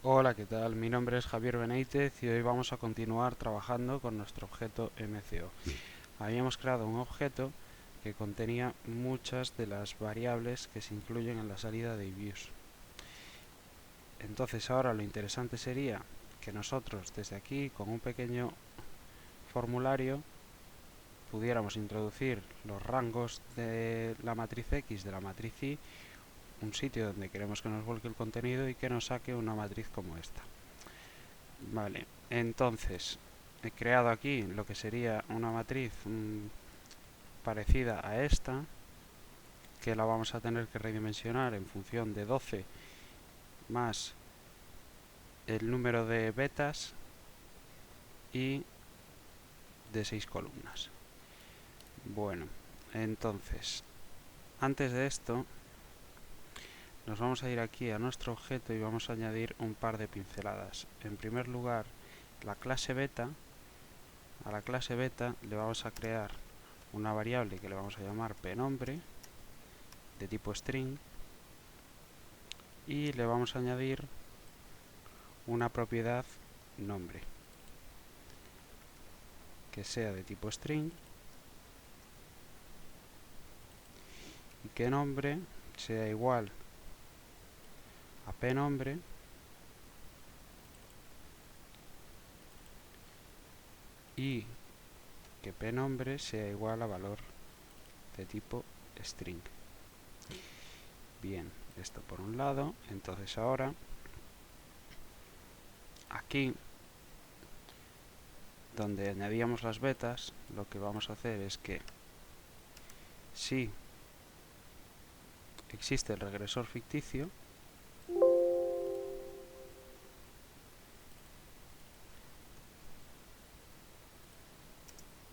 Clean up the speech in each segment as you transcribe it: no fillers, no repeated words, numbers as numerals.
Hola, ¿qué tal? Mi nombre es Javier Benítez y hoy vamos a continuar trabajando con nuestro objeto MCO. Habíamos creado un objeto que contenía muchas de las variables que se incluyen en la salida de views. Entonces ahora lo interesante sería que nosotros desde aquí con un pequeño formulario pudiéramos introducir los rangos de la matriz X, de la matriz Y, un sitio donde queremos que nos vuelque el contenido y que nos saque una matriz como esta. Vale, entonces he creado aquí lo que sería una matriz parecida a esta, que la vamos a tener que redimensionar en función de 12 más el número de betas y de 6 columnas. Bueno, entonces, antes de esto, nos vamos a ir aquí a nuestro objeto y vamos a añadir un par de pinceladas. En primer lugar, la clase beta. A la clase beta le vamos a crear una variable que le vamos a llamar pnombre de tipo string y le vamos a añadir una propiedad nombre que sea de tipo string y que nombre sea igual a pnombre y que pnombre sea igual a valor de tipo string. Bien, esto por un lado. Entonces ahora aquí donde añadíamos las betas, lo que vamos a hacer es que si existe el regresor ficticio,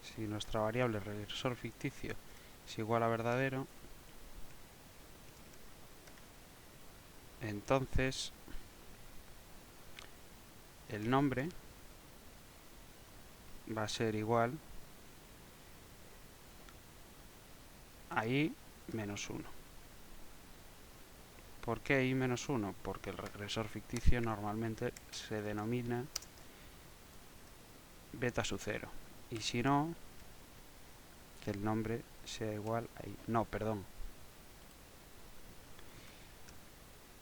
si nuestra variable regresor ficticio es igual a verdadero, entonces el nombre va a ser igual a i menos 1. ¿Por qué i menos 1? Porque el regresor ficticio normalmente se denomina beta sub 0. Y si no, que el nombre sea igual a i. No, perdón.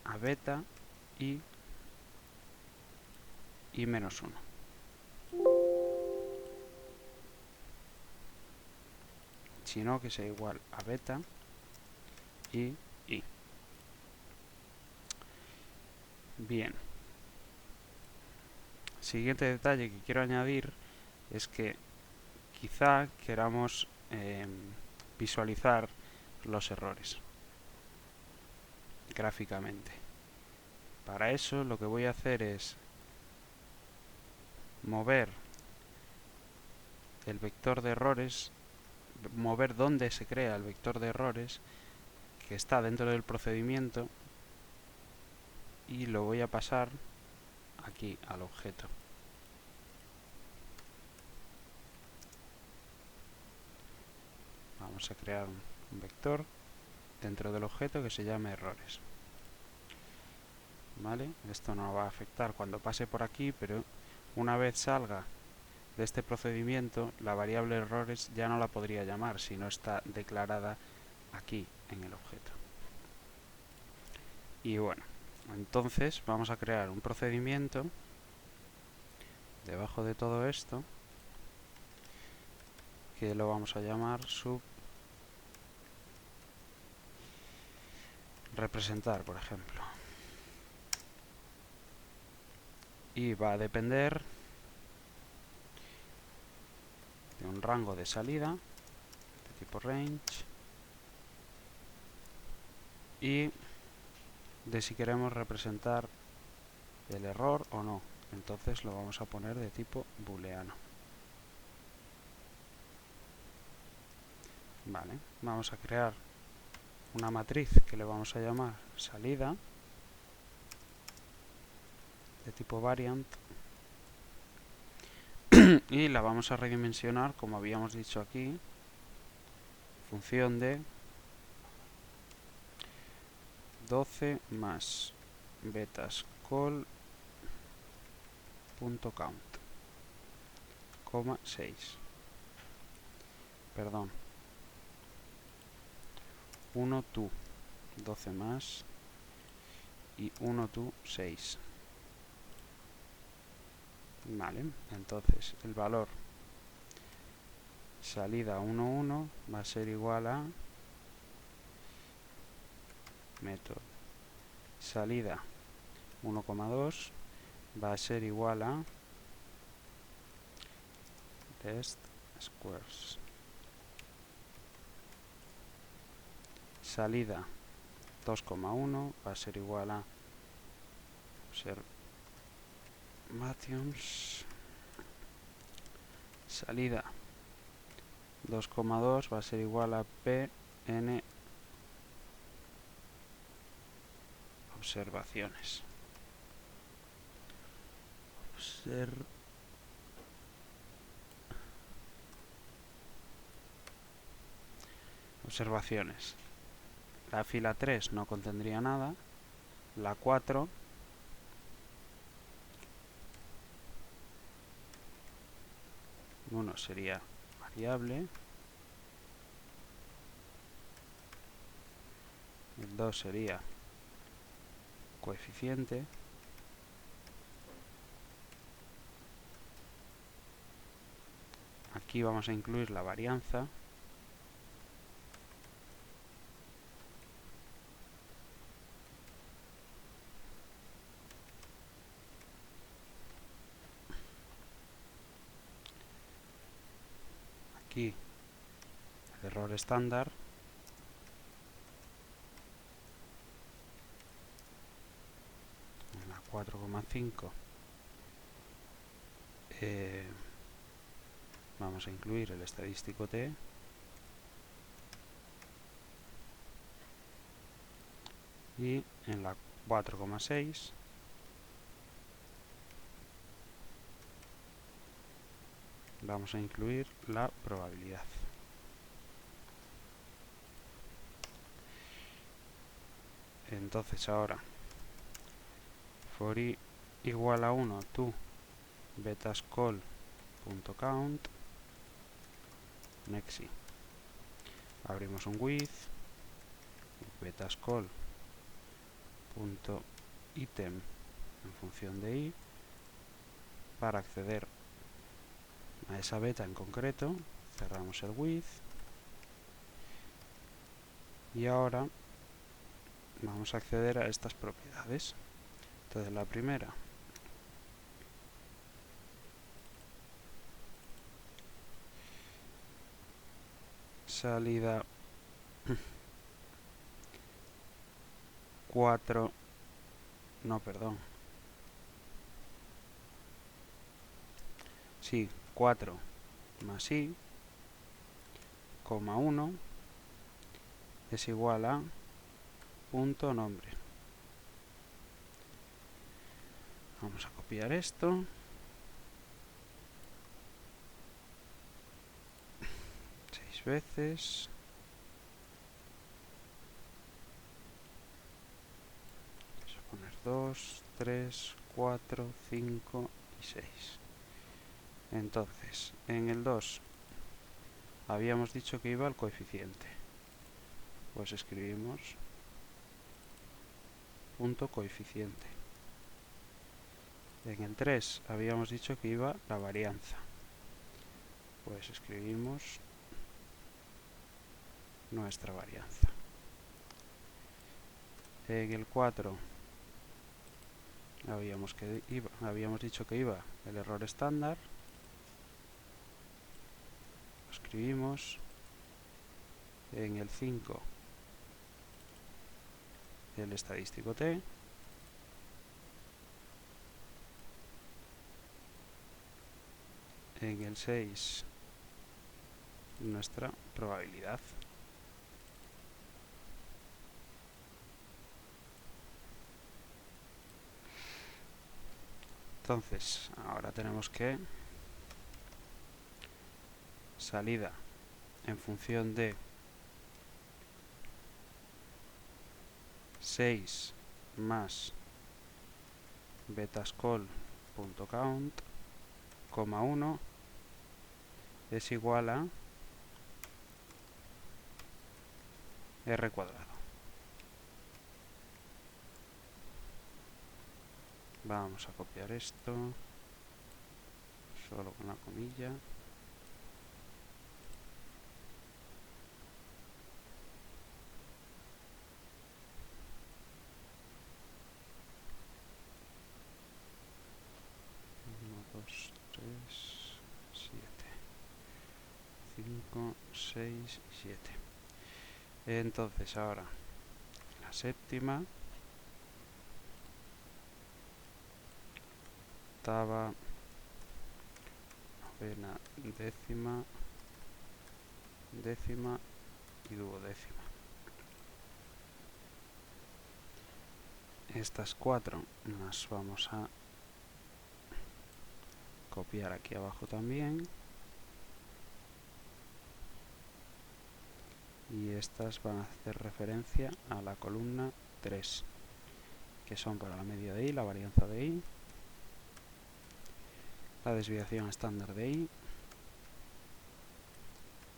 A beta y i menos 1. Sino que sea igual a beta y i. Bien. Siguiente detalle que quiero añadir es que quizá queramos visualizar los errores gráficamente. Para eso lo que voy a hacer es mover el vector de errores, mover donde se crea el vector de errores que está dentro del procedimiento y lo voy a pasar aquí al objeto. Vamos a crear un vector dentro del objeto que se llame errores. ¿Vale? Esto no va a afectar cuando pase por aquí, pero una vez salga de este procedimiento, la variable errores ya no la podría llamar si no está declarada aquí en el objeto. Y bueno, entonces vamos a crear un procedimiento debajo de todo esto que lo vamos a llamar sub representar, por ejemplo. Y va a depender de un rango de salida de tipo range y de si queremos representar el error o no. Entonces lo vamos a poner de tipo booleano. Vale, vamos a crear una matriz que le vamos a llamar salida de tipo variant y la vamos a redimensionar como habíamos dicho aquí en función de 12 más betas col coma 6. Perdón. 1 to 12 más y 1 to 6. Vale, entonces el valor salida 1,1 va a ser igual a método salida 1,2 va a ser igual a test squares. Salida 2,1 va a ser igual a observations. Salida 2,2 va a ser igual a pn observaciones. Observaciones. La fila 3 no contendría nada. La 4 1 sería variable. El 2 sería coeficiente. Aquí vamos a incluir la varianza. Aquí el error estándar. En la 4,5 vamos a incluir el estadístico t. Y en la 4,6 vamos a incluir la probabilidad. Entonces ahora for i igual a 1 to betascall.count nexi. Abrimos un with betascall.item en función de i. Para acceder a esa beta en concreto cerramos el with y ahora vamos a acceder a estas propiedades. Entonces la primera, salida 4, no, perdón, sí, 4 más i, coma 1 es igual a punto nombre. Vamos a copiar esto. Veces. Vamos a poner 2, 3, 4, 5 y 6. Entonces, en el 2 habíamos dicho que iba al coeficiente. Pues escribimos punto coeficiente. En el 3 habíamos dicho que iba la varianza. Pues escribimos nuestra varianza. En el 4 habíamos dicho que iba el error estándar. Lo escribimos. En el 5 el estadístico t. En el 6 nuestra probabilidad. Entonces, ahora tenemos que salida en función de 6 más betascall punto count, 1 es igual a r cuadrado. Vamos a copiar esto, solo con la comilla. Uno, 2, 3, 7, 5, 6, 7. Entonces ahora la séptima, octava, novena, décima, décima y duodécima. Estas 4 las vamos a copiar aquí abajo también. Y estas van a hacer referencia a la columna 3, que son para la media de I, la varianza de I, la desviación estándar de I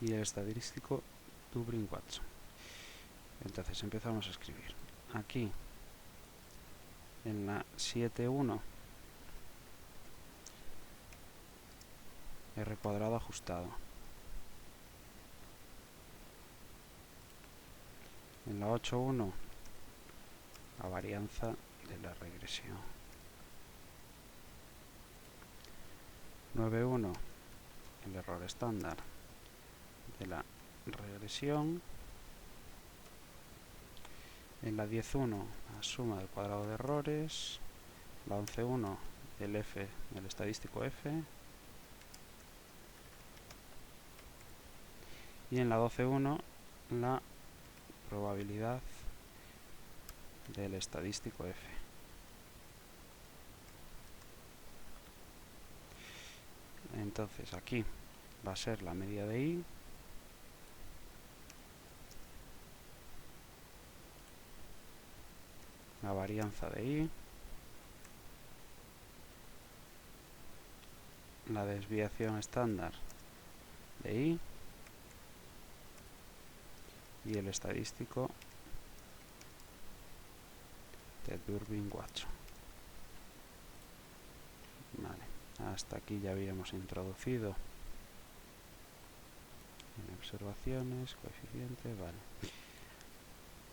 y el estadístico Dublin-Watson. Entonces empezamos a escribir. Aquí, en la 7.1, R cuadrado ajustado. En la 8.1, la varianza de la regresión. 9.1, el error estándar de la regresión. En la 10.1, la suma del cuadrado de errores. La 11.1, el F del estadístico F. Y en la 12.1, la probabilidad del estadístico F. Entonces aquí va a ser la media de I, la varianza de I, la desviación estándar de I y el estadístico de Durbin-Watson. Vale, hasta aquí ya habíamos introducido en observaciones, coeficiente, vale.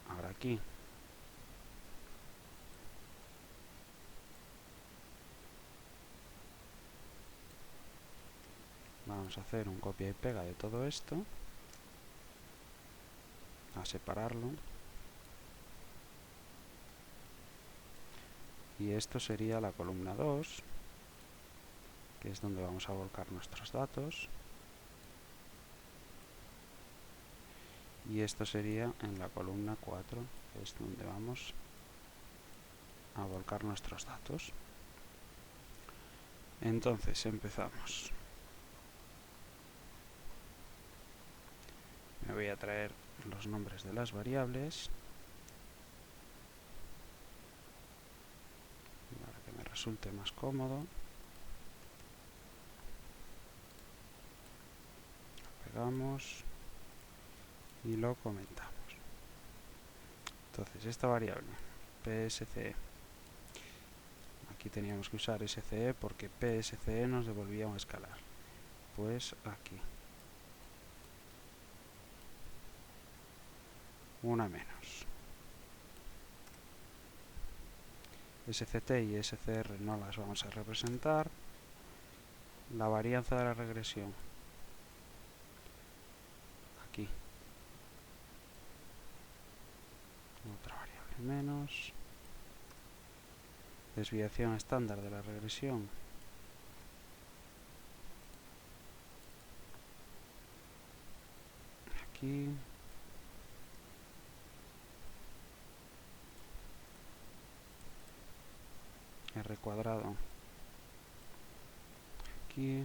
Ahora aquí vamos a hacer un copia y pega de todo esto, a separarlo, y esto sería la columna 2, que es donde vamos a volcar nuestros datos, y esto sería en la columna 4, que es donde vamos a volcar nuestros datos. Entonces empezamos. Me voy a traer los nombres de las variables para que me resulte más cómodo. Lo pegamos y lo comentamos. Entonces esta variable PSCE, aquí teníamos que usar SCE porque PSCE nos devolvía un escalar, pues aquí una menos. SCT y SCR no las vamos a representar. La varianza de la regresión, aquí otra variable menos. Desviación estándar de la regresión, aquí. R cuadrado, aquí.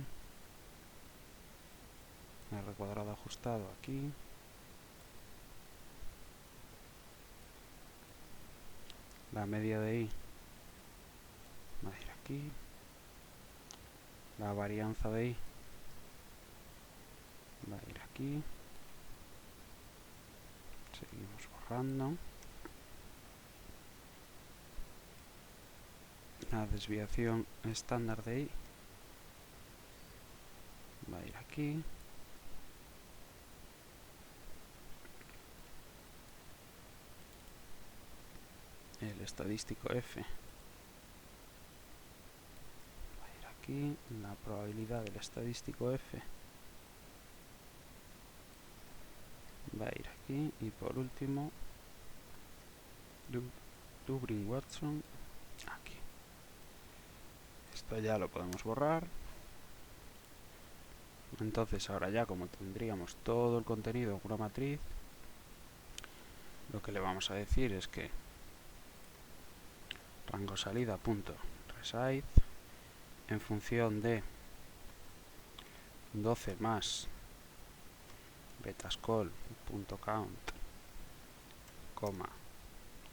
R cuadrado ajustado, aquí. La media de I va a ir aquí. la varianza de i va a ir aquí. Seguimos borrando. La desviación estándar de i va a ir aquí. El estadístico f va a ir aquí. La probabilidad del estadístico f va a ir aquí. Y por último, Dubryn-Watson aquí. Esto ya lo podemos borrar. Entonces ahora ya, como tendríamos todo el contenido en una matriz, lo que le vamos a decir es que rango salida.reside en función de 12 más betascol.count,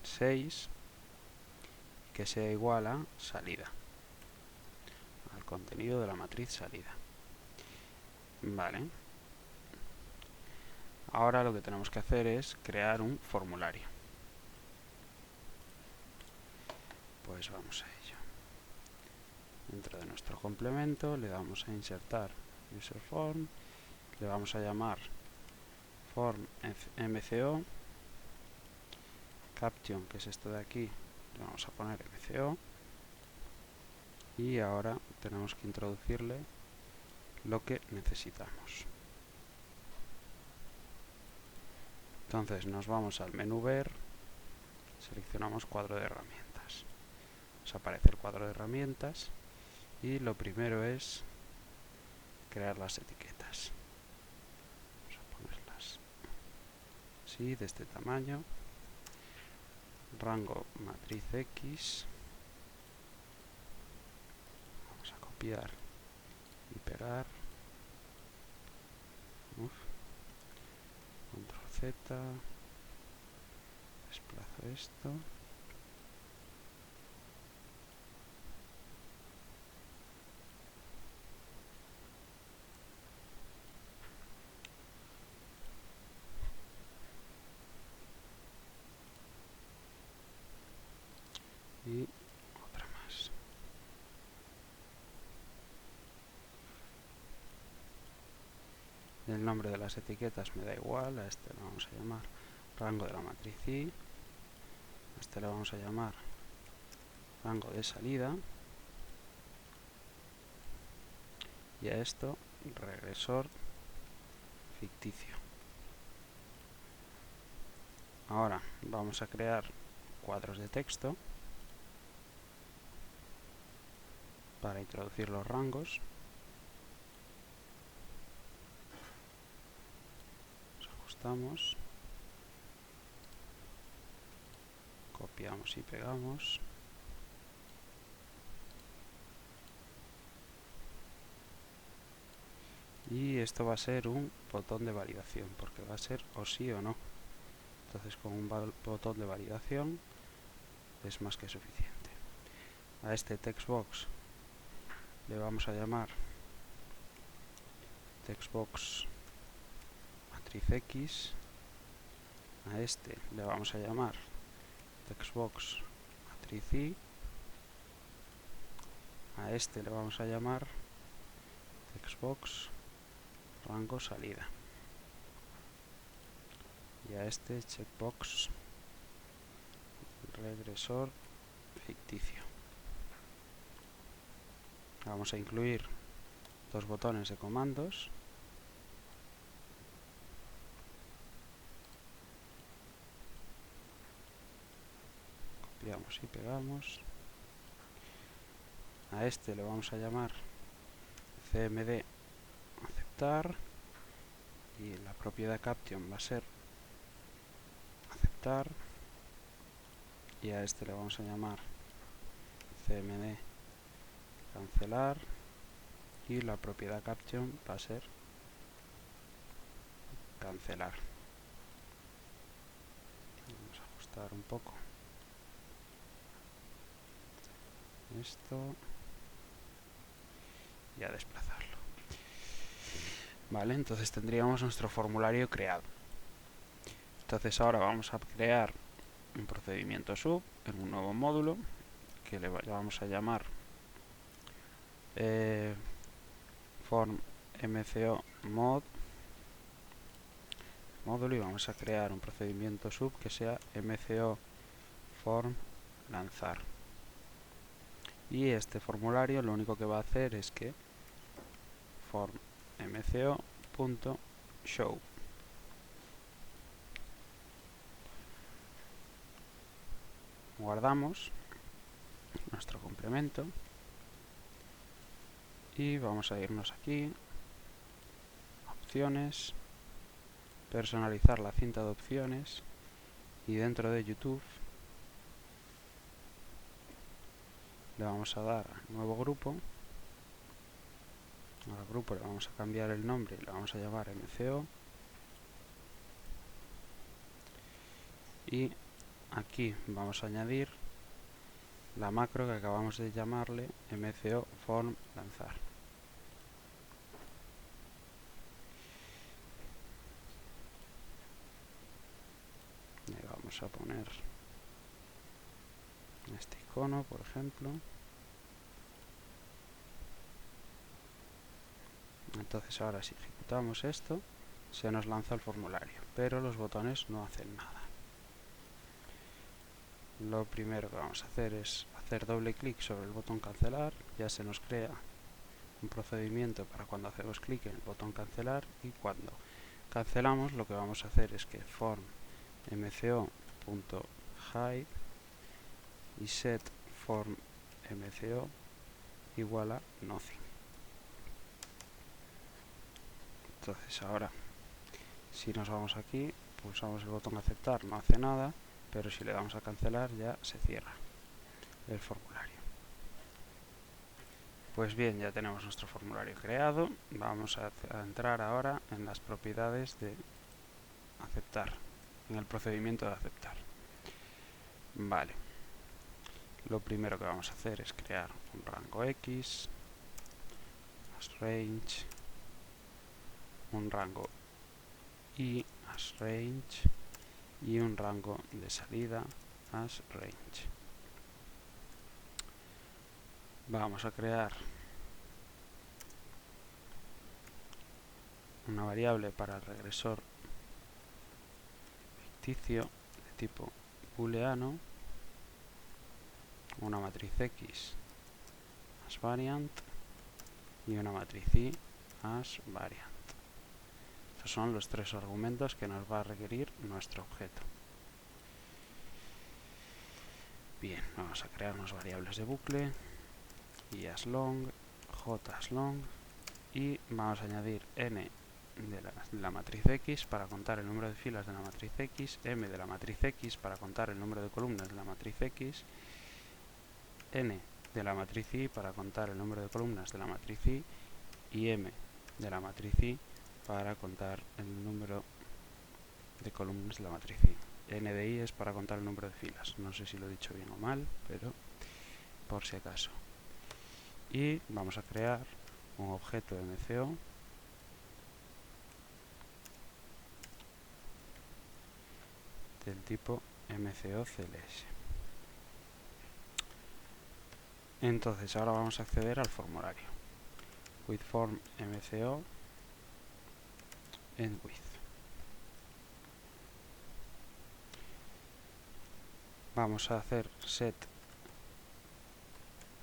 6, que sea igual a salida, al contenido de la matriz salida. Vale. Ahora lo que tenemos que hacer es crear un formulario. Pues vamos a ello. Dentro de nuestro complemento le damos a insertar user form, le vamos a llamar form mco, caption, que es esto de aquí, le vamos a poner mco, y ahora tenemos que introducirle lo que necesitamos. Entonces nos vamos al menú ver, seleccionamos cuadro de herramientas, nos aparece el cuadro de herramientas y lo primero es crear las etiquetas. Vamos a ponerlas así, de este tamaño, rango matriz X, vamos a copiar y pegar, control Z, desplazo esto, y otra más. El nombre de las etiquetas me da igual, a este le vamos a llamar rango de la matriz I, a este le vamos a llamar rango de salida, y a esto regresor ficticio. Ahora vamos a crear cuadros de texto para introducir los rangos. Los ajustamos, copiamos y pegamos. Y esto va a ser un botón de validación, porque va a ser o sí o no. Entonces con un botón de validación es más que suficiente. A este textbox le vamos a llamar textbox matriz X. A este le vamos a llamar textbox matriz Y. A este le vamos a llamar textbox rango salida. Y a este checkbox regresor ficticio. Vamos a incluir dos botones de comandos. Copiamos y pegamos. A este le vamos a llamar cmd aceptar, y la propiedad caption va a ser aceptar, y a este le vamos a llamar cmd cancelar, y la propiedad caption va a ser cancelar. Vamos a ajustar un poco esto, y a desplazarlo. Vale, entonces tendríamos nuestro formulario creado. Entonces ahora vamos a crear un procedimiento sub en un nuevo módulo que le vamos a llamar form mco mod módulo, y vamos a crear un procedimiento sub que sea mco form lanzar. Y este formulario lo único que va a hacer es que form mco.show. Guardamos nuestro complemento y vamos a irnos aquí, opciones, personalizar la cinta de opciones, y dentro de YouTube le vamos a dar a nuevo grupo. Al grupo le vamos a cambiar el nombre y le vamos a llamar MCO, y aquí vamos a añadir la macro que acabamos de llamarle mco form lanzar. Le vamos a poner este icono, por ejemplo. Entonces ahora si ejecutamos esto, se nos lanza el formulario, pero los botones no hacen nada. Lo primero que vamos a hacer es hacer doble clic sobre el botón cancelar. Ya se nos crea un procedimiento para cuando hacemos clic en el botón cancelar, y cuando cancelamos lo que vamos a hacer es que form mco.hide y set form mco igual a nothing. Entonces ahora si nos vamos aquí, pulsamos el botón aceptar, no hace nada, pero si le damos a cancelar ya se cierra el formulario. Pues bien, ya tenemos nuestro formulario creado. Vamos a entrar ahora en las propiedades de aceptar, en el procedimiento de aceptar. Vale, lo primero que vamos a hacer es crear un rango X, asRange, un rango Y, asRange, y un rango de salida, asRange. Vamos a crear una variable para el regresor ficticio de tipo booleano, una matriz X asVariant y una matriz Y asVariant. Estos son los tres argumentos que nos va a requerir nuestro objeto. Bien, vamos a crear unas variables de bucle, y aslong, j aslong, y vamos a añadir n de la matriz X para contar el número de filas de la matriz X, m de la matriz X para contar el número de columnas de la matriz X, n de la matriz Y para contar el número de columnas de la matriz y m de la matriz Y para contar el número de columnas de la matriz Y. N de Y es para contar el número de filas. No sé si lo he dicho bien o mal, pero por si acaso. Y vamos a crear un objeto MCO del tipo MCO-CLS. Entonces ahora vamos a acceder al formulario. With form MCO and with. Vamos a hacer set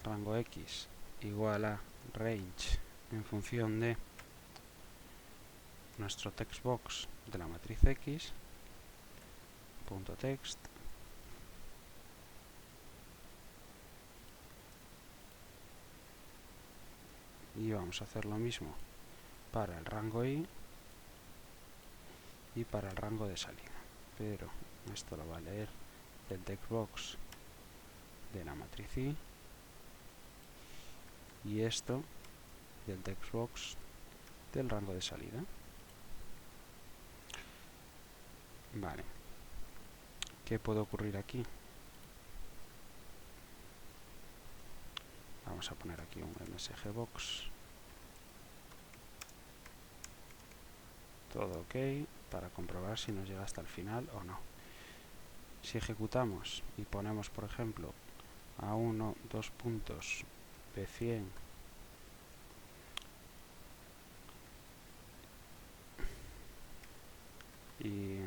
rango X igual a range en función de nuestro textbox de la matriz X, punto text, y vamos a hacer lo mismo para el rango Y y para el rango de salida, pero esto lo va a leer del textbox de la matriz y esto del textbox del rango de salida. Vale, ¿qué puede ocurrir aquí? Vamos a poner aquí un msgbox todo ok, para comprobar si nos llega hasta el final o no. Si ejecutamos y ponemos, por ejemplo, A1, 2 puntos, P100 y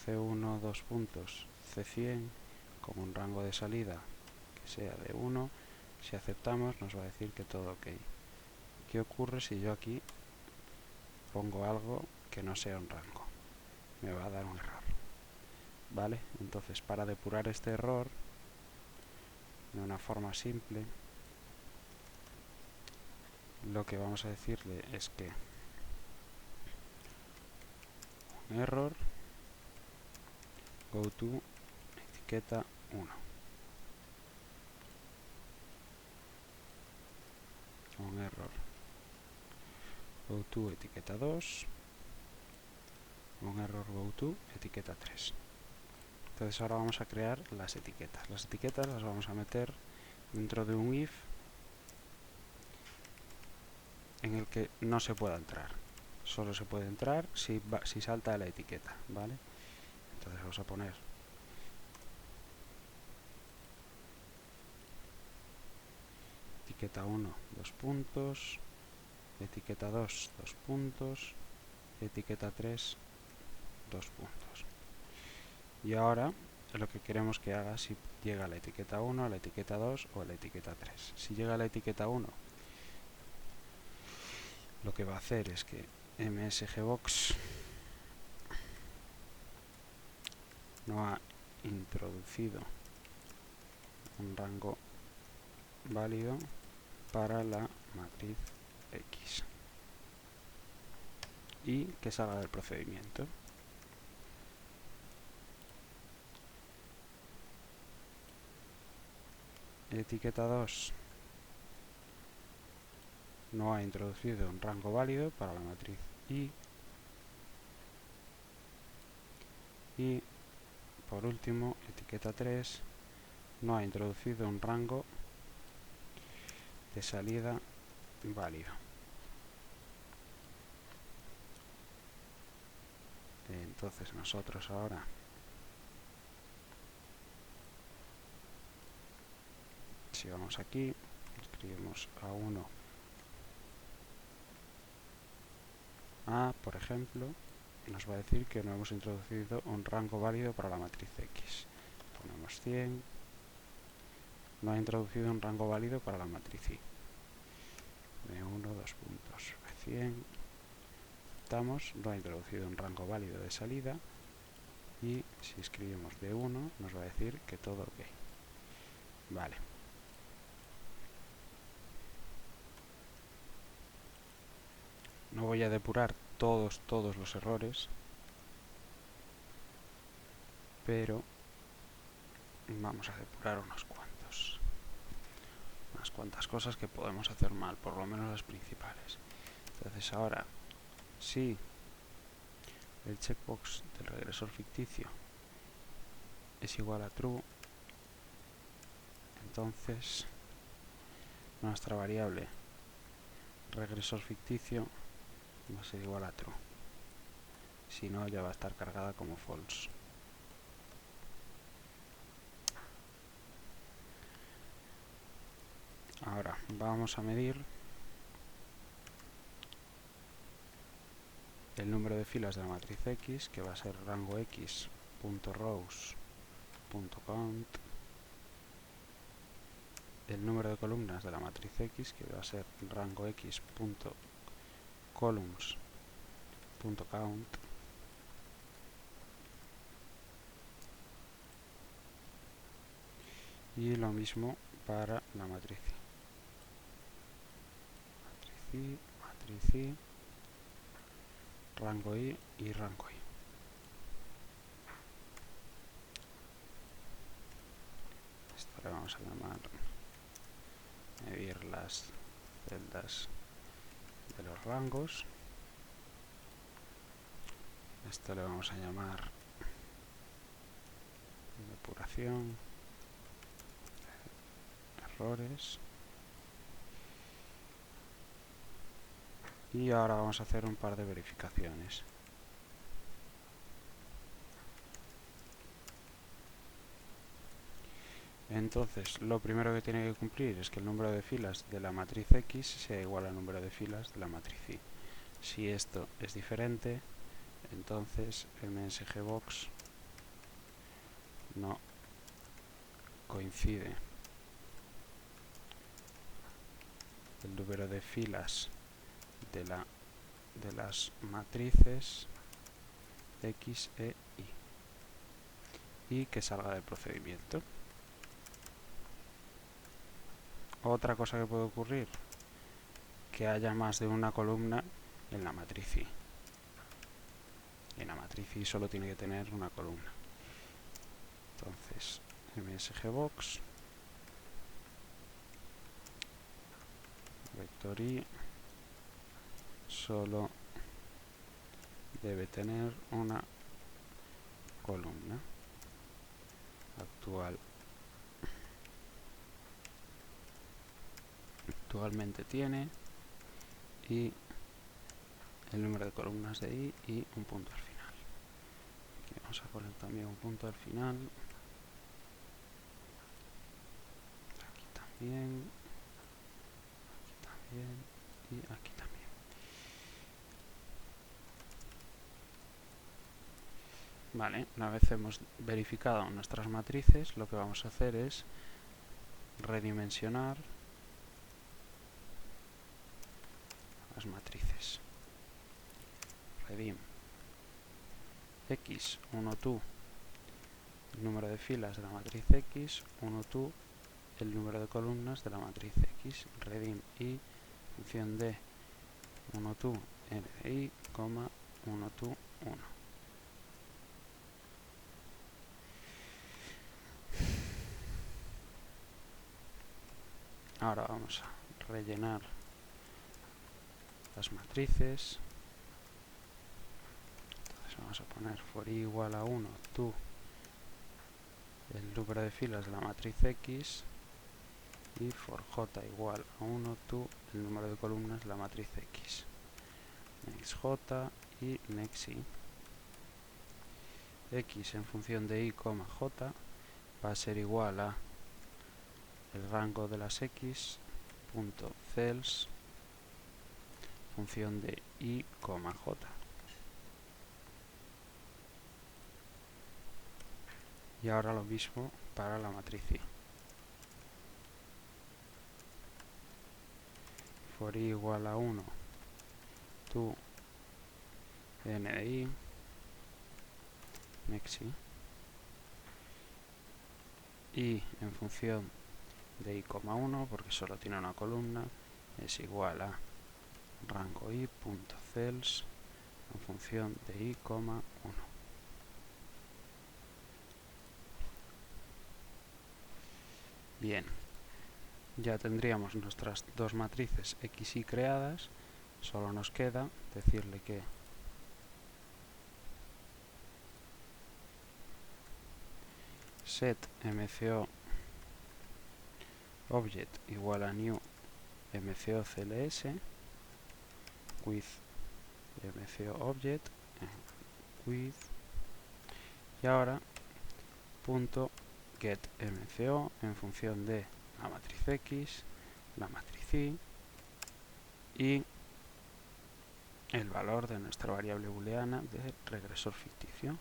C1, 2 puntos, C100 con un rango de salida que sea de 1, si aceptamos nos va a decir que todo ok. ¿Qué ocurre si yo aquí pongo algo que no sea un rango? Me va a dar un error. ¿Vale? Entonces, para depurar este error de una forma simple, lo que vamos a decirle es que un error go to etiqueta 1, un error go to etiqueta 2, un error go to etiqueta 3. Entonces ahora vamos a crear las etiquetas. Las etiquetas las vamos a meter dentro de un if en el que no se pueda entrar. Solo se puede entrar si salta la etiqueta, ¿vale? Entonces vamos a poner etiqueta 1, 2 puntos, etiqueta 2, 2 puntos, etiqueta 3, 2 puntos. Y ahora lo que queremos que haga si llega a la etiqueta 1, a la etiqueta 2 o a la etiqueta 3. Si llega a la etiqueta 1, lo que va a hacer es que msgbox no ha introducido un rango válido para la matriz X y que salga del procedimiento. Etiqueta 2 no ha introducido un rango válido para la matriz Y. Y por último, etiqueta 3 no ha introducido un rango de salida válido. Entonces nosotros ahora si vamos aquí, escribimos A1 A, por ejemplo, nos va a decir que no hemos introducido un rango válido para la matriz X. Ponemos 100, no ha introducido un rango válido para la matriz Y. B1, 2 puntos, B100, aceptamos, no ha introducido un rango válido de salida y si escribimos B1 nos va a decir que todo ok. Vale. No voy a depurar todos los errores, pero vamos a depurar unas cuantas cosas que podemos hacer mal, por lo menos las principales. Entonces ahora, si el checkbox del regresor ficticio es igual a true, entonces nuestra variable regresor ficticio va a ser igual a true. Si no, ya va a estar cargada como false. Ahora vamos a medir el número de filas de la matriz X, que va a ser rango x.rows.count, el número de columnas de la matriz X, que va a ser rango x.columns.count, y lo mismo para la matriz Y, matriz Y, rango Y y rango Y. Esto le vamos a llamar medir las celdas de los rangos. Esto le vamos a llamar depuración, errores. Y ahora vamos a hacer un par de verificaciones. Entonces, lo primero que tiene que cumplir es que el número de filas de la matriz X sea igual al número de filas de la matriz Y. Si esto es diferente, entonces MSGBox no coincide el número de filas de las matrices X e Y que salga del procedimiento. Otra cosa que puede ocurrir, que haya más de una columna en la matriz Y. En la matriz Y solo tiene que tener una columna. Entonces, MSGBox vector Y solo debe tener una columna. Actualmente tiene y el número de columnas de I y un punto al final. Aquí vamos a poner también un punto al final. Aquí también y aquí también. Vale, una vez hemos verificado nuestras matrices, lo que vamos a hacer es redimensionar las matrices. Redim X, 1 tú, el número de filas de la matriz X, 1 tú, el número de columnas de la matriz X. Redim Y, función de 1 tú, n de Y, 1 tú, 1. Ahora vamos a rellenar las matrices. Entonces vamos a poner for I igual a 1, tú, el número de filas de la matriz X, y for J igual a 1, tú, el número de columnas de la matriz X. Next J y next Y. X en función de Y, J va a ser igual a el rango de las X punto cells función de Y, J. Y ahora lo mismo para la matriz Y. For I igual a 1, tú, n de Y, next Y en función de Y, 1, porque solo tiene una columna, es igual a rango I.cells en función de Y, 1. Bien, ya tendríamos nuestras dos matrices X y Y creadas. Solo nos queda decirle que set mco object igual a new mco cls with mco object with, y ahora punto get mco en función de la matriz X, la matriz y el valor de nuestra variable booleana de regresor ficticio.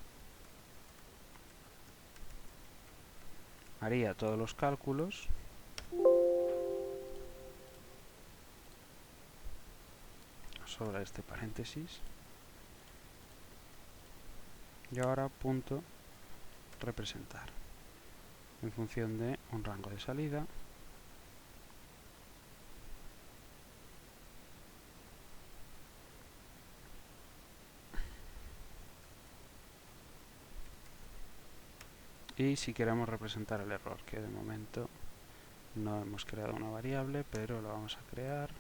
Haría todos los cálculos sobre este paréntesis y ahora punto representar en función de un rango de salida y si queremos representar el error, que de momento no hemos creado una variable, pero lo vamos a crear.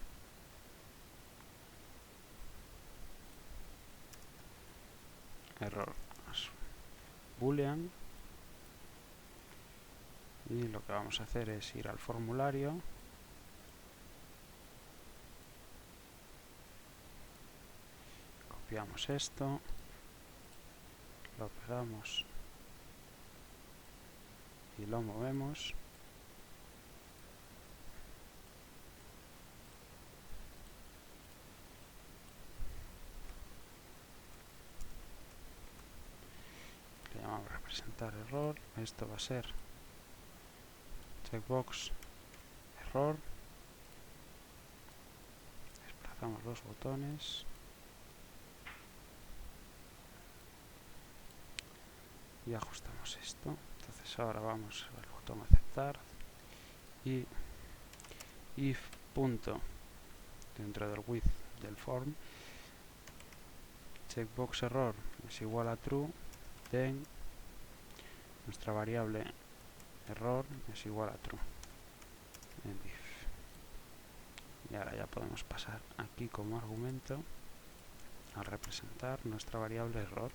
Error boolean, y lo que vamos a hacer es ir al formulario copiamos esto, lo pegamos y lo movemos. Le llamamos representar error. Esto va a ser checkbox error. Desplazamos los botones y ajustamos esto. Entonces ahora vamos al botón aceptar y if punto dentro del with del form checkbox error es igual a true, then nuestra variable error es igual a true en if. Y ahora ya podemos pasar aquí como argumento a representar nuestra variable error.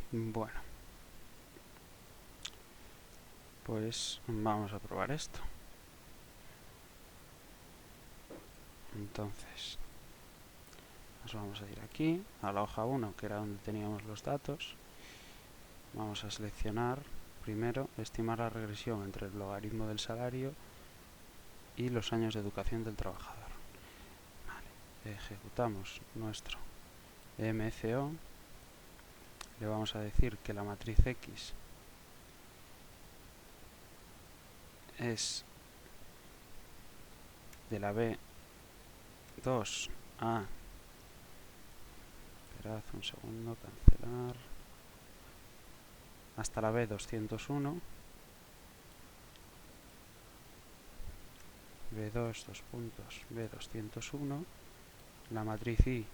Bueno, pues vamos a probar esto. Entonces nos vamos a ir aquí a la hoja 1, que era donde teníamos los datos. Vamos a seleccionar primero estimar la regresión entre el logaritmo del salario y los años de educación del trabajador. Vale. Ejecutamos nuestro MCO. Le vamos a decir que la matriz X es de la B2 a... Esperad un segundo, cancelar... hasta la B201. B2, dos puntos, B201. La matriz Y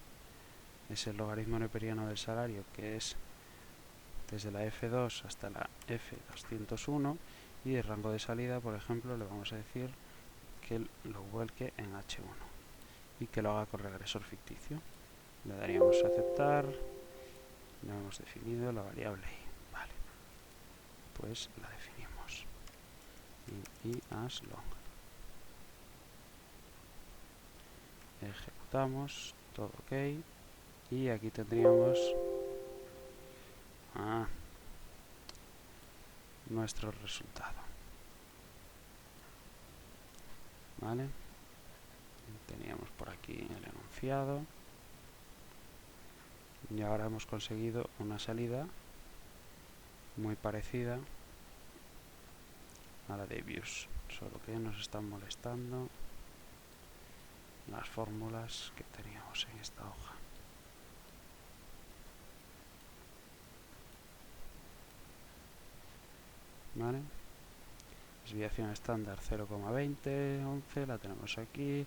es el logaritmo neperiano del salario, que es desde la F2 hasta la F201, y el rango de salida, por ejemplo, le vamos a decir que lo vuelque en H1 y que lo haga con regresor ficticio. Le daríamos a aceptar. Ya hemos definido la variable Y. Vale, pues la definimos y as long. Ejecutamos, todo ok, y aquí tendríamos nuestro resultado. Vale, teníamos por aquí el enunciado y ahora hemos conseguido una salida muy parecida a la de views, solo que nos están molestando las fórmulas que teníamos en esta hoja. Vale, desviación estándar 0,20, 11, la tenemos aquí,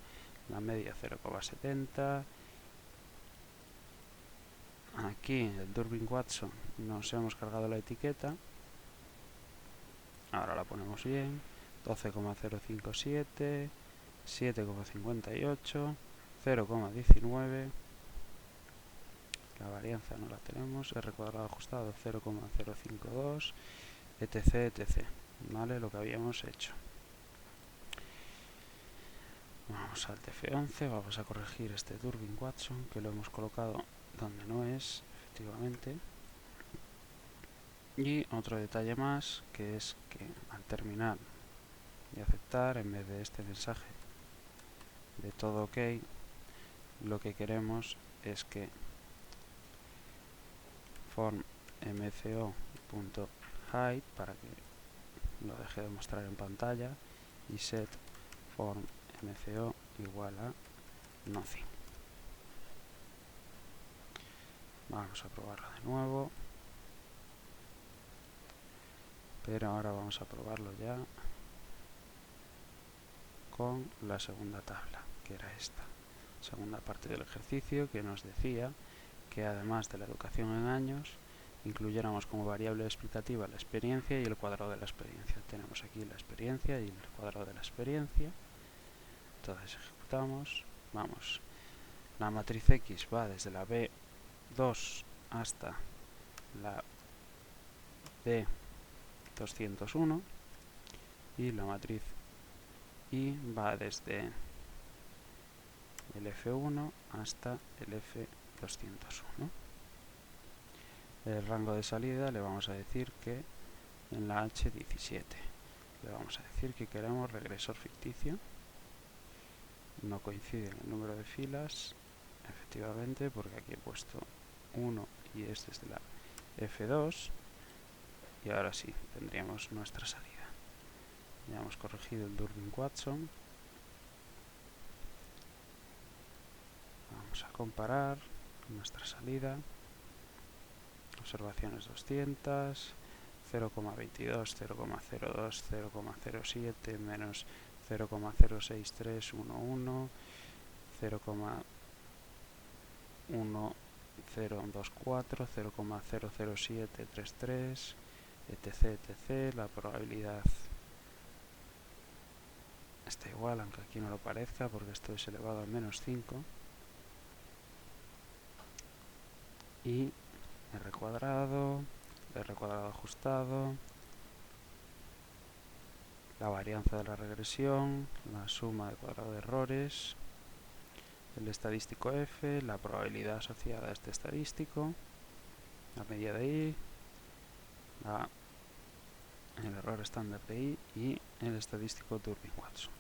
la media 0,70. Aquí el Durbin-Watson nos hemos cargado la etiqueta, ahora la ponemos bien, 12,057, 7,58, 0,19, la varianza no la tenemos, R cuadrado ajustado 0,052, etc, etc. Vale, lo que habíamos hecho. Vamos al TF11, vamos a corregir este Durbin-Watson, que lo hemos colocado donde no es, efectivamente. Y otro detalle más, que es que al terminar y aceptar, en vez de este mensaje de todo ok, lo que queremos es que form mco.height, para que lo deje de mostrar en pantalla, y set form mco igual a nothing. Vamos a probarlo de nuevo, pero ahora vamos a probarlo ya con la segunda tabla, que era esta segunda parte del ejercicio, que nos decía que además de la educación en años incluyéramos como variable explicativa la experiencia y el cuadrado de la experiencia. Tenemos aquí la experiencia y el cuadrado de la experiencia. Entonces ejecutamos, vamos, la matriz X va desde la B2 hasta la B201 y la matriz Y va desde el F1 hasta el F201. El rango de salida le vamos a decir que en la H17 le vamos a decir que queremos regresor ficticio. No coincide en el número de filas, efectivamente, porque aquí he puesto 1 y este es de la F2. Y ahora sí, tendríamos nuestra salida. Ya hemos corregido el Durbin-Watson. Vamos a comparar nuestra salida. Observaciones 200, 0,22, 0,02, 0,07, menos 0,06311, 0,1024, 0,00733, etc, etc. La probabilidad está igual, aunque aquí no lo parezca, porque esto es elevado a menos 5. Y R cuadrado ajustado, la varianza de la regresión, la suma de cuadrado de errores, el estadístico F, la probabilidad asociada a este estadístico, la medida de I, el error estándar de I y el estadístico Durbin-Watson.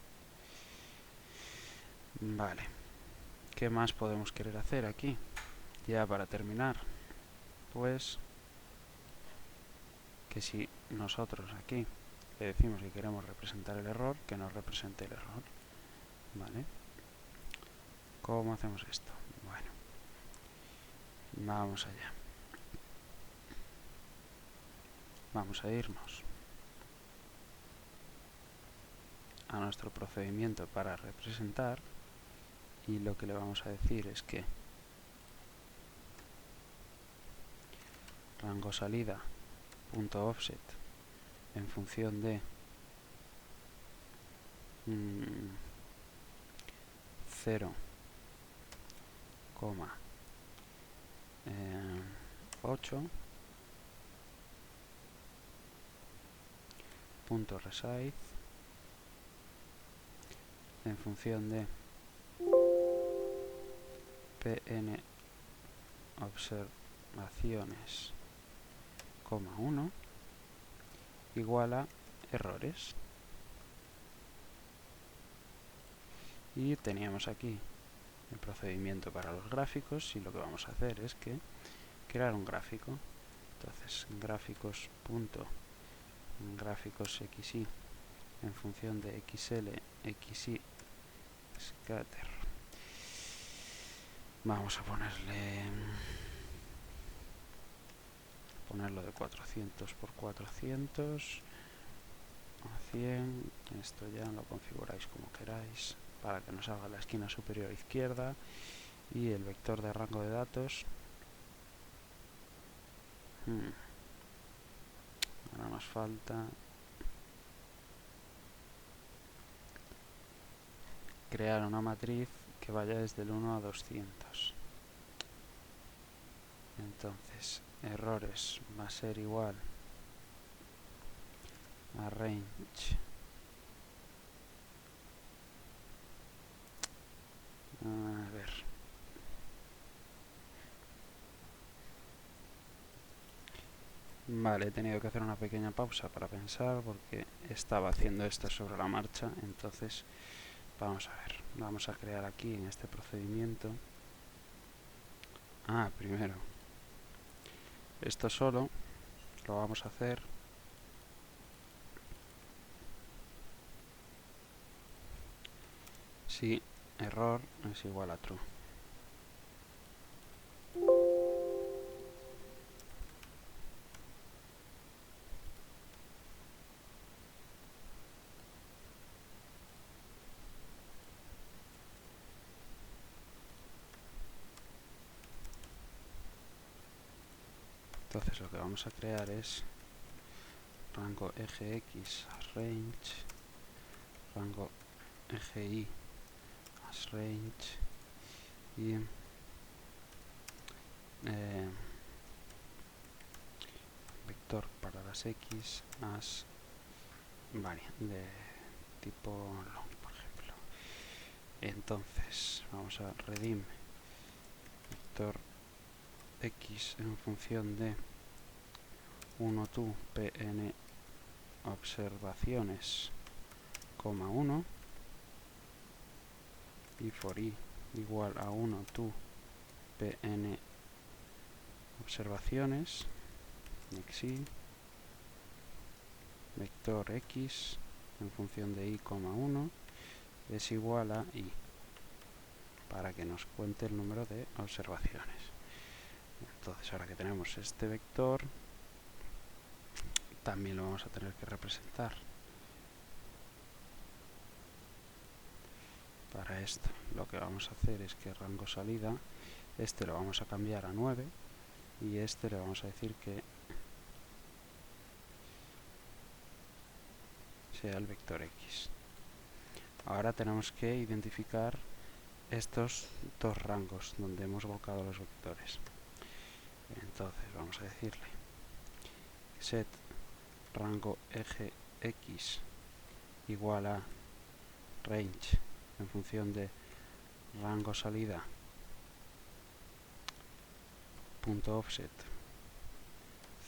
Vale, ¿qué más podemos querer hacer aquí? Ya para terminar, pues que si nosotros aquí le decimos que queremos representar el error, que nos represente el error. ¿Vale? ¿Cómo hacemos esto? Bueno, vamos allá. Vamos a irnos a nuestro procedimiento para representar y lo que le vamos a decir es que rango salida punto offset en función de 0,8 punto resize en función de pn observaciones, 1 igual a errores. Y teníamos aquí el procedimiento para los gráficos y lo que vamos a hacer es que crear un gráfico. Entonces gráficos xy en función de xl, xy, scatter. Vamos a ponerlo de 400 por 400 a 100. Esto ya lo configuráis como queráis para que nos haga la esquina superior izquierda y el vector de rango de datos. Ahora nos falta crear una matriz que vaya desde el 1 a 200. Entonces, errores va a ser igual a range a ver vale, he tenido que hacer una pequeña pausa para pensar porque estaba haciendo esto sobre la marcha. Entonces vamos a ver, vamos a crear aquí en este procedimiento primero esto solo lo vamos a hacer si error es igual a true. Entonces lo que vamos a crear es rango eje x as range, rango eje y as range y vector para las x as variable de tipo long, por ejemplo. Entonces vamos a redim vector x en función de 1 to pn observaciones, 1, y for i igual a 1 to pn observaciones, xi vector x en función de i, 1 es igual a i, para que nos cuente el número de observaciones. Entonces, ahora que tenemos este vector, también lo vamos a tener que representar. Para esto, lo que vamos a hacer es que rango salida, este lo vamos a cambiar a 9, y este le vamos a decir que sea el vector x. Ahora tenemos que identificar estos dos rangos donde hemos volcado los vectores. Entonces vamos a decirle set rango eje x igual a range en función de rango salida punto offset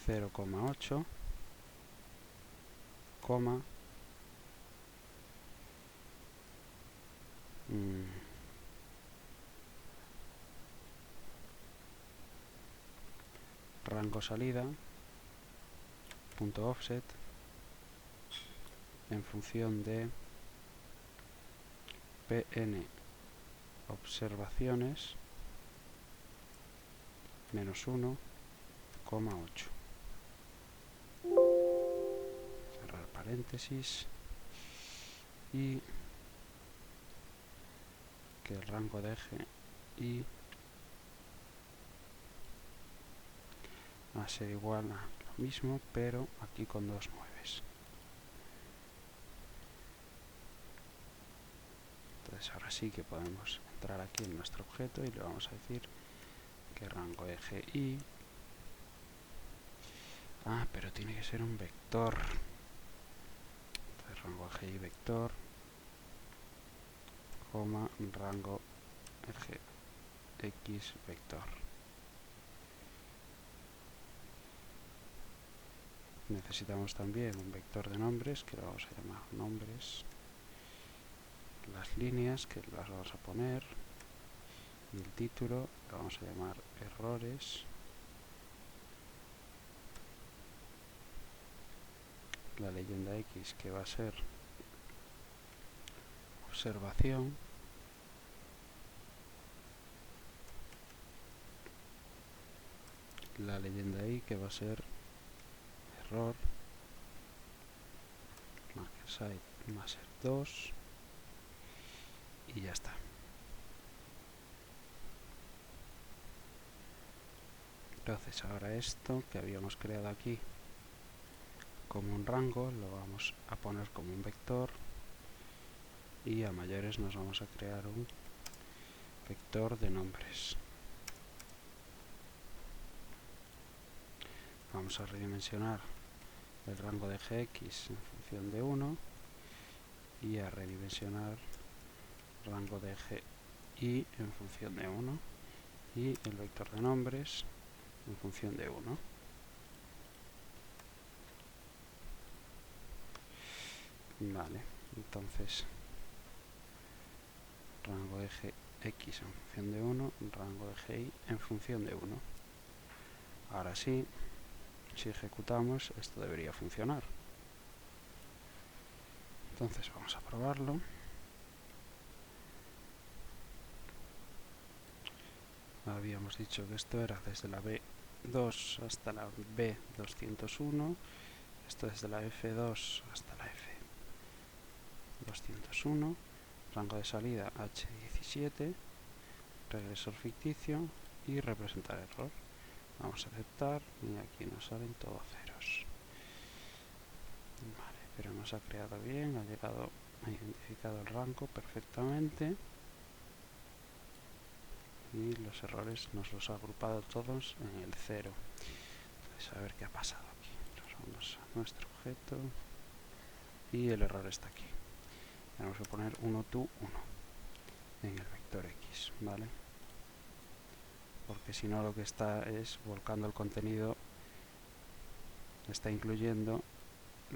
0,8, coma rango salida punto offset en función de pn observaciones menos 1,8. Cerrar paréntesis, y que el rango de eje y va a ser igual a lo mismo, pero aquí con dos 9. Entonces ahora sí que podemos entrar aquí en nuestro objeto y le vamos a decir que rango eje y, pero tiene que ser un vector. Entonces rango eje y vector, coma rango eje x vector. Necesitamos también un vector de nombres, que lo vamos a llamar nombres. Las líneas, que las vamos a poner, y el título lo vamos a llamar errores. La leyenda x, que va a ser observación. La leyenda y, que va a ser error. Marker site va a ser 2, y ya está. Entonces ahora esto que habíamos creado aquí como un rango lo vamos a poner como un vector, y a mayores nos vamos a crear un vector de nombres. Vamos a redimensionar el rango de eje x en función de 1 y a redimensionar rango de eje y en función de 1 y el vector de nombres en función de 1. Vale, entonces rango eje x en función de 1, rango eje y en función de 1. Ahora sí, si ejecutamos, esto debería funcionar. Entonces vamos a probarlo. Habíamos dicho que esto era desde la B2 hasta la B201, esto desde la F2 hasta la F201, rango de salida H17, regresor ficticio y representar error. Vamos a aceptar y aquí nos salen todos ceros. Vale, pero nos ha creado bien, ha identificado el rango perfectamente. Y los errores nos los ha agrupado todos en el 0. Entonces a ver qué ha pasado aquí. Nos vamos a nuestro objeto y el error está aquí. Tenemos que poner 1 to 1. en el vector X, ¿vale? Porque si no lo que está es volcando el contenido, está incluyendo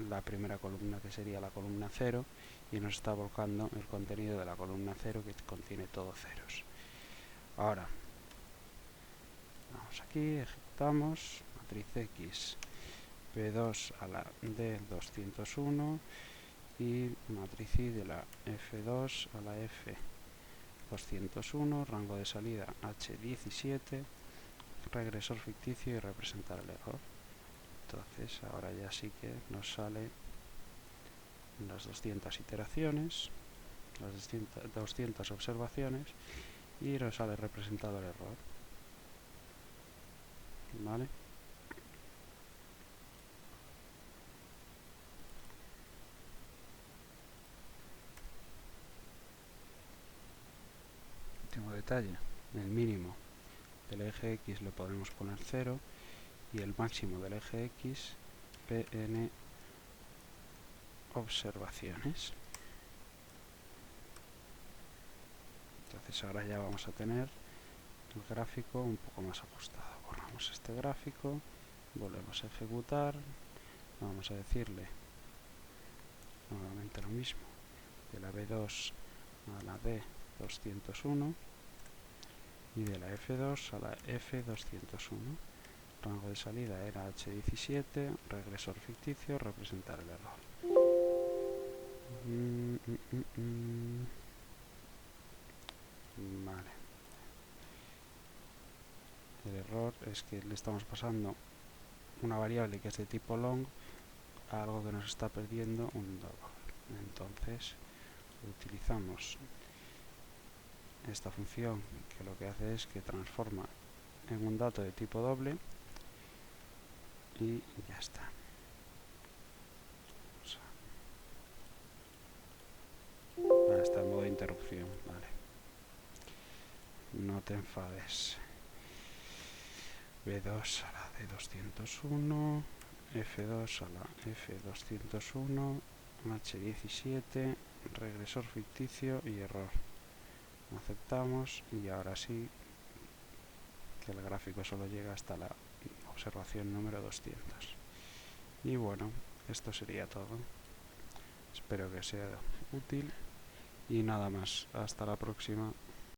la primera columna, que sería la columna 0, y nos está volcando el contenido de la columna 0, que contiene todo ceros. Ahora, vamos aquí, ejecutamos, matriz X, P2 a la D201 y matriz Y de la F2 a la F201, rango de salida H17, regresor ficticio y representar el error. Entonces ahora ya sí que nos sale las 200 iteraciones, las 200 observaciones, y nos sale representado el error, ¿vale? Último detalle, el mínimo del eje X le podemos poner 0 y el máximo del eje X pn observaciones. Entonces ahora ya vamos a tener el gráfico un poco más ajustado. Borramos este gráfico, volvemos a ejecutar, vamos a decirle nuevamente lo mismo, de la B2 a la D201 y de la F2 a la F201. Rango de salida era H17, regresor ficticio, representar el error. Vale. El error es que le estamos pasando una variable que es de tipo long a algo que nos está perdiendo un double. Entonces utilizamos esta función que lo que hace es que transforma en un dato de tipo doble y ya está. Ahora está en modo de interrupción, vale. No te enfades. B2 a la D201, F2 a la F201, H17, regresor ficticio y error. Aceptamos y ahora sí que el gráfico solo llega hasta la observación número 200. Y bueno, esto sería todo. Espero que sea útil y nada más. Hasta la próxima.